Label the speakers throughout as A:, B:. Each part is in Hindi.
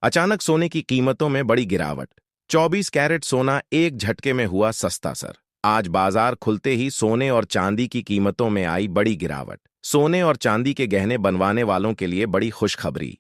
A: अचानक सोने की कीमतों में बड़ी गिरावट। 24 कैरेट सोना एक झटके में हुआ सस्ता सर। आज बाजार खुलते ही सोने और चांदी की कीमतों में आई बड़ी गिरावट। सोने और चांदी के गहने बनवाने वालों के लिए बड़ी खुशखबरी।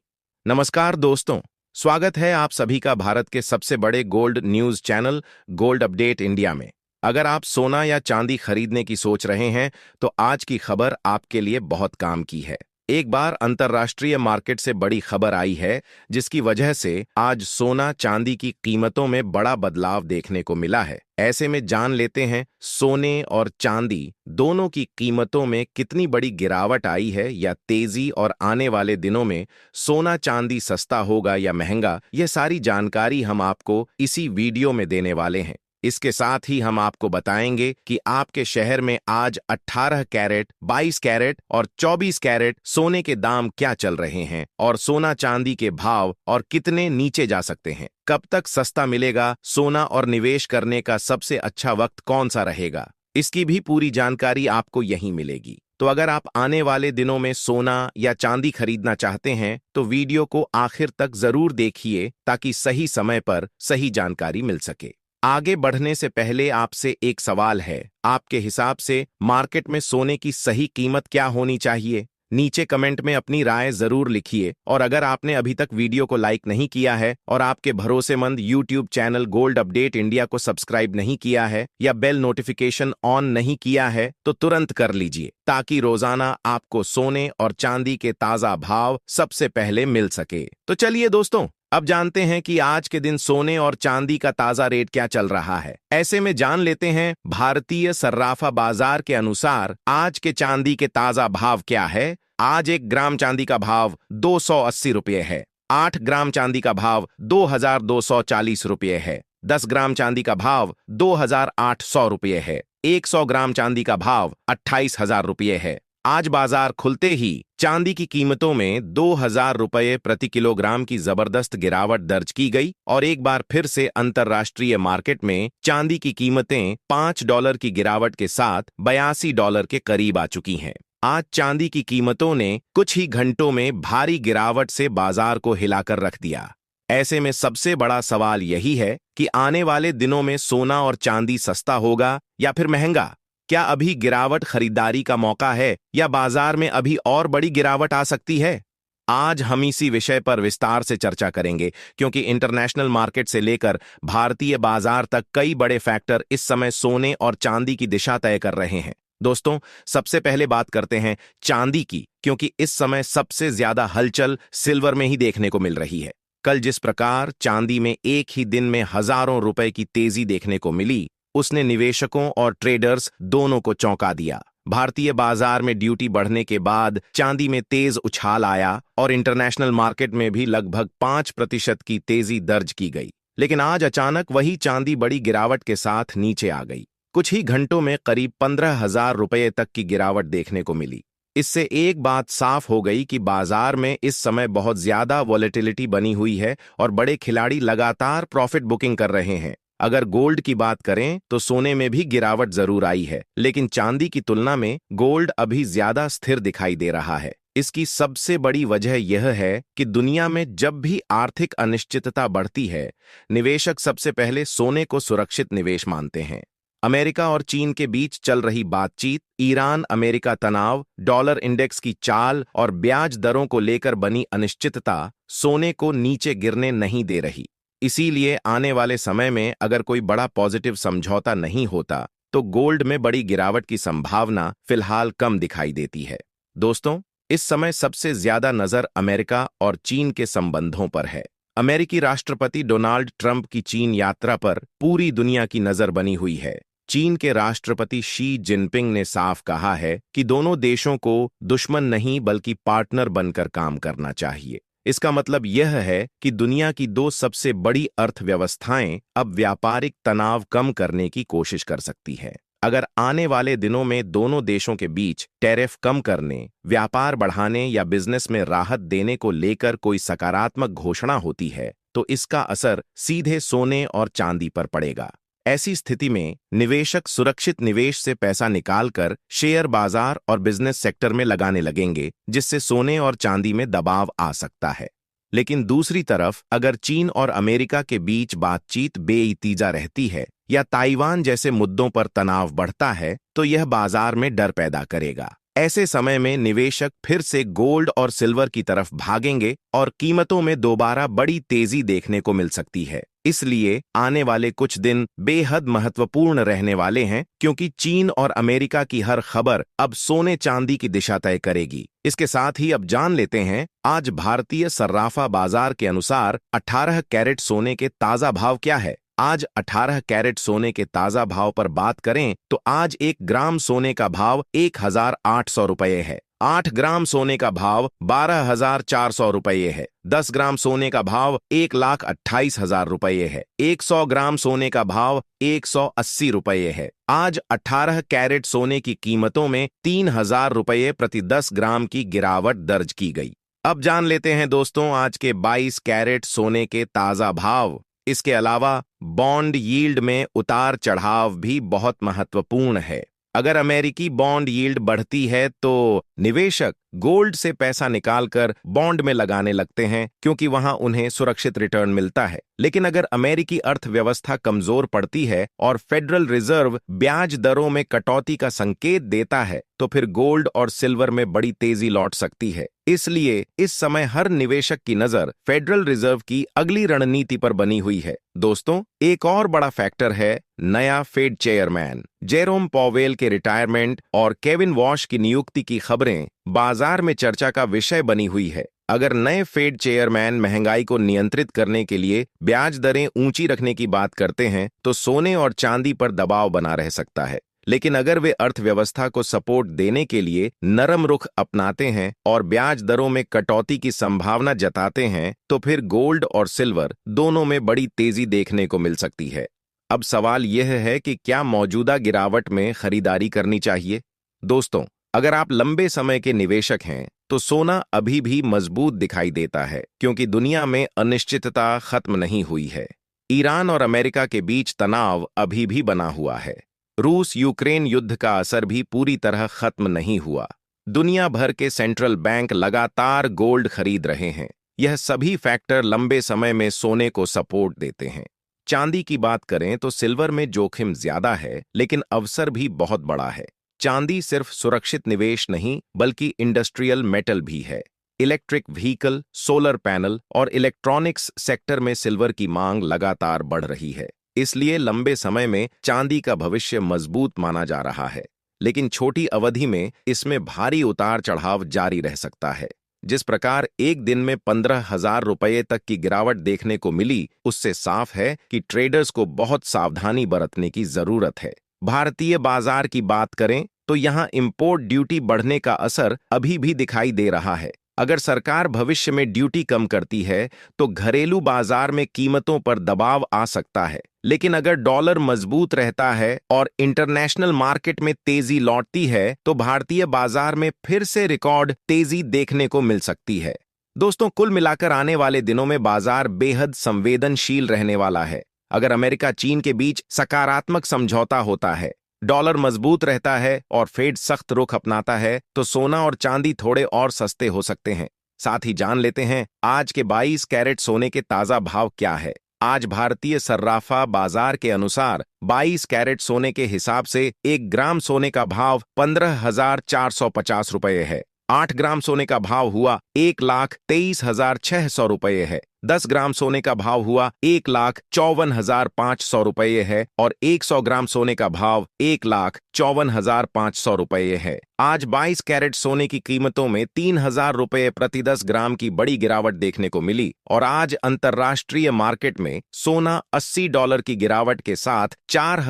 A: नमस्कार दोस्तों, स्वागत है आप सभी का भारत के सबसे बड़े gold news channel gold update India में। अगर आप सोना या चांदी खरीदने की सोच रहे हैं तो आज की खबर आपके लिए बहुत काम की है। एक बार अंतर्राष्ट्रीय मार्केट से बड़ी खबर आई है जिसकी वजह से आज सोना चांदी की कीमतों में बड़ा बदलाव देखने को मिला है। ऐसे में जान लेते हैं सोने और चांदी दोनों की कीमतों में कितनी बड़ी गिरावट आई है या तेजी, और आने वाले दिनों में सोना चांदी सस्ता होगा या महंगा। यह सारी जानकारी हम आपको इसी वीडियो में देने वाले हैं। इसके साथ ही हम आपको बताएंगे कि आपके शहर में आज 18 कैरेट, 22 कैरेट और 24 कैरेट सोने के दाम क्या चल रहे हैं और सोना चांदी के भाव और कितने नीचे जा सकते हैं। कब तक सस्ता मिलेगा सोना और निवेश करने का सबसे अच्छा वक्त कौन सा रहेगा, इसकी भी पूरी जानकारी आपको यहीं मिलेगी। तो अगर आप आने वाले दिनों में सोना या चांदी खरीदना चाहते हैं तो वीडियो को आखिर तक जरूर देखिए ताकि सही समय पर सही जानकारी मिल सके। आगे बढ़ने से पहले आपसे एक सवाल है, आपके हिसाब से मार्केट में सोने की सही कीमत क्या होनी चाहिए? नीचे कमेंट में अपनी राय जरूर लिखिए। और अगर आपने अभी तक वीडियो को लाइक नहीं किया है और आपके भरोसेमंद YouTube channel gold update India को सब्सक्राइब नहीं किया है या बेल नोटिफिकेशन ऑन नहीं किया है तो तुरंत कर लीजिए ताकि रोजाना आपको सोने और चांदी के ताजा भाव सबसे पहले मिल सके। तो चलिए दोस्तों, अब जानते हैं कि आज के दिन सोने और चांदी का ताजा रेट क्या चल रहा है। ऐसे में जान लेते हैं भारतीय सर्राफा बाजार के अनुसार आज के चांदी के ताजा भाव क्या है। आज 1 ग्राम चांदी का भाव 280 रुपये है। 8 ग्राम चांदी का भाव 2240 रुपये है। 10 ग्राम चांदी का भाव 2800 रुपये है। 100 ग्राम चांदी का भाव 28,000 रुपये है। आज बाजार खुलते ही चांदी की कीमतों में 2,000 रुपये प्रति किलोग्राम की जबरदस्त गिरावट दर्ज की गई और एक बार फिर से अंतर्राष्ट्रीय मार्केट में चांदी की कीमतें $5 की गिरावट के साथ $82 के करीब आ चुकी हैं। आज चांदी की कीमतों ने कुछ ही घंटों में भारी गिरावट से बाजार को हिलाकर रख दिया। ऐसे में सबसे बड़ा सवाल यही है कि आने वाले दिनों में सोना और चांदी सस्ता होगा या फिर महंगा। क्या अभी गिरावट खरीदारी का मौका है या बाजार में अभी और बड़ी गिरावट आ सकती है? आज हम इसी विषय पर विस्तार से चर्चा करेंगे क्योंकि इंटरनेशनल मार्केट से लेकर भारतीय बाजार तक कई बड़े फैक्टर इस समय सोने और चांदी की दिशा तय कर रहे हैं। दोस्तों, सबसे पहले बात करते हैं चांदी की, क्योंकि इस समय सबसे ज्यादा हलचल सिल्वर में ही देखने को मिल रही है। कल जिस प्रकार चांदी में एक ही दिन में हजारों रुपए की तेजी देखने को मिली, उसने निवेशकों और ट्रेडर्स दोनों को चौंका दिया। भारतीय बाजार में ड्यूटी बढ़ने के बाद चांदी में तेज उछाल आया और इंटरनेशनल मार्केट में भी लगभग 5% की तेजी दर्ज की गई। लेकिन आज अचानक वही चांदी बड़ी गिरावट के साथ नीचे आ गई। कुछ ही घंटों में करीब 15,000 रुपये तक की गिरावट देखने को मिली। इससे एक बात साफ हो गई कि बाजार में इस समय बहुत ज्यादा वॉलेटिलिटी बनी हुई है और बड़े खिलाड़ी लगातार प्रॉफिट बुकिंग कर रहे हैं। अगर गोल्ड की बात करें तो सोने में भी गिरावट जरूर आई है, लेकिन चांदी की तुलना में गोल्ड अभी ज्यादा स्थिर दिखाई दे रहा है। इसकी सबसे बड़ी वजह यह है कि दुनिया में जब भी आर्थिक अनिश्चितता बढ़ती है, निवेशक सबसे पहले सोने को सुरक्षित निवेश मानते हैं। अमेरिका और चीन के बीच चल रही बातचीत, ईरान अमेरिका तनाव, डॉलर इंडेक्स की चाल और ब्याज दरों को लेकर बनी अनिश्चितता सोने को नीचे गिरने नहीं दे रही। इसीलिए आने वाले समय में अगर कोई बड़ा पॉजिटिव समझौता नहीं होता तो गोल्ड में बड़ी गिरावट की संभावना फिलहाल कम दिखाई देती है। दोस्तों, इस समय सबसे ज्यादा नजर अमेरिका और चीन के संबंधों पर है। अमेरिकी राष्ट्रपति डोनाल्ड ट्रंप की चीन यात्रा पर पूरी दुनिया की नजर बनी हुई है। चीन के राष्ट्रपति शी जिनपिंग ने साफ कहा है कि दोनों देशों को दुश्मन नहीं बल्कि पार्टनर बनकर काम करना चाहिए। इसका मतलब यह है कि दुनिया की 2 सबसे बड़ी अर्थव्यवस्थाएं अब व्यापारिक तनाव कम करने की कोशिश कर सकती हैं। अगर आने वाले दिनों में दोनों देशों के बीच टैरिफ कम करने, व्यापार बढ़ाने या बिजनेस में राहत देने को लेकर कोई सकारात्मक घोषणा होती है तो इसका असर सीधे सोने और चांदी पर पड़ेगा। ऐसी स्थिति में निवेशक सुरक्षित निवेश से पैसा निकालकर शेयर बाजार और बिजनेस सेक्टर में लगाने लगेंगे, जिससे सोने और चांदी में दबाव आ सकता है। लेकिन दूसरी तरफ अगर चीन और अमेरिका के बीच बातचीत बेनतीजा रहती है या ताइवान जैसे मुद्दों पर तनाव बढ़ता है तो यह बाजार में डर पैदा करेगा। ऐसे समय में निवेशक फिर से गोल्ड और सिल्वर की तरफ भागेंगे और कीमतों में दोबारा बड़ी तेजी देखने को मिल सकती है। इसलिए आने वाले कुछ दिन बेहद महत्वपूर्ण रहने वाले हैं, क्योंकि चीन और अमेरिका की हर खबर अब सोने चांदी की दिशा तय करेगी। इसके साथ ही अब जान लेते हैं आज भारतीय सर्राफा बाजार के अनुसार 18 कैरेट सोने के ताजा भाव क्या है। आज 18 कैरेट सोने के ताजा भाव पर बात करें तो आज 1 ग्राम सोने का भाव 1,800 रुपये है। 8 ग्राम सोने का भाव 12,400 रुपये है। 10 ग्राम सोने का भाव 1,28,000 रुपये है। 100 ग्राम सोने का भाव 180 रुपये है। आज 18 कैरेट सोने की कीमतों में 3,000 रुपये प्रति 10 ग्राम की गिरावट दर्ज की गई। अब जान लेते हैं दोस्तों आज के 22 कैरेट सोने के ताजा भाव। इसके अलावा बॉन्ड यील्ड में उतार चढ़ाव भी बहुत महत्वपूर्ण है। अगर अमेरिकी बॉन्ड यील्ड बढ़ती है तो निवेशक गोल्ड से पैसा निकालकर बॉन्ड में लगाने लगते हैं, क्योंकि वहां उन्हें सुरक्षित रिटर्न मिलता है। लेकिन अगर अमेरिकी अर्थव्यवस्था कमजोर पड़ती है और फेडरल रिजर्व ब्याज दरों में कटौती का संकेत देता है तो फिर गोल्ड और सिल्वर में बड़ी तेजी लौट सकती है। इसलिए इस समय हर निवेशक की नजर फेडरल रिजर्व की अगली रणनीति पर बनी हुई है। दोस्तों, एक और बड़ा फैक्टर है नया फेड चेयरमैन। जेरोम पॉवेल के रिटायरमेंट और केविन वॉश की नियुक्ति की खबरें बाजार में चर्चा का विषय बनी हुई है। अगर नए फेड चेयरमैन महंगाई को नियंत्रित करने के लिए ब्याज दरें ऊंची रखने की बात करते हैं तो सोने और चांदी पर दबाव बना रह सकता है। लेकिन अगर वे अर्थव्यवस्था को सपोर्ट देने के लिए नरम रुख अपनाते हैं और ब्याज दरों में कटौती की संभावना जताते हैं तो फिर गोल्ड और सिल्वर दोनों में बड़ी तेजी देखने को मिल सकती है। अब सवाल यह है कि क्या मौजूदा गिरावट में खरीदारी करनी चाहिए? दोस्तों, अगर आप लंबे समय के निवेशक हैं तो सोना अभी भी मजबूत दिखाई देता है, क्योंकि दुनिया में अनिश्चितता खत्म नहीं हुई है। ईरान और अमेरिका के बीच तनाव अभी भी बना हुआ है। रूस यूक्रेन युद्ध का असर भी पूरी तरह खत्म नहीं हुआ। दुनिया भर के सेंट्रल बैंक लगातार गोल्ड खरीद रहे हैं। यह सभी फैक्टर लंबे समय में सोने को सपोर्ट देते हैं। चांदी की बात करें तो सिल्वर में जोखिम ज्यादा है, लेकिन अवसर भी बहुत बड़ा है। चांदी सिर्फ सुरक्षित निवेश नहीं बल्कि इंडस्ट्रियल मेटल भी है। इलेक्ट्रिक व्हीकल, सोलर पैनल और इलेक्ट्रॉनिक्स सेक्टर में सिल्वर की मांग लगातार बढ़ रही है। इसलिए लंबे समय में चांदी का भविष्य मजबूत माना जा रहा है। लेकिन छोटी अवधि में इसमें भारी उतार चढ़ाव जारी रह सकता है। जिस प्रकार एक दिन में 15,000 रुपये तक की गिरावट देखने को मिली, उससे साफ है कि ट्रेडर्स को बहुत सावधानी बरतने की जरूरत है। भारतीय बाजार की बात करें तो यहां इंपोर्ट ड्यूटी बढ़ने का असर अभी भी दिखाई दे रहा है। अगर सरकार भविष्य में ड्यूटी कम करती है तो घरेलू बाजार में कीमतों पर दबाव आ सकता है। लेकिन अगर डॉलर मजबूत रहता है और इंटरनेशनल मार्केट में तेजी लौटती है तो भारतीय बाजार में फिर से रिकॉर्ड तेजी देखने को मिल सकती है। दोस्तों, कुल मिलाकर आने वाले दिनों में बाजार बेहद संवेदनशील रहने वाला है। अगर अमेरिका चीन के बीच सकारात्मक समझौता होता है, डॉलर मजबूत रहता है और फेड सख्त रुख अपनाता है तो सोना और चांदी थोड़े और सस्ते हो सकते हैं। साथ ही जान लेते हैं आज के 22 कैरेट सोने के ताजा भाव क्या है। आज भारतीय सर्राफा बाजार के अनुसार 22 कैरेट सोने के हिसाब से 1 ग्राम सोने का भाव 15,450 रुपये है। 8 ग्राम सोने का भाव हुआ 1,23,600 रुपये है। 10 ग्राम सोने का भाव हुआ 1,54,500 रुपये है और 100 ग्राम सोने का भाव 1,54,500 रुपये है। आज 22 कैरेट सोने की कीमतों में 3,000 रुपये प्रति 10 ग्राम की बड़ी गिरावट देखने को मिली और आज अंतर्राष्ट्रीय मार्केट में सोना $80 की गिरावट के साथ 4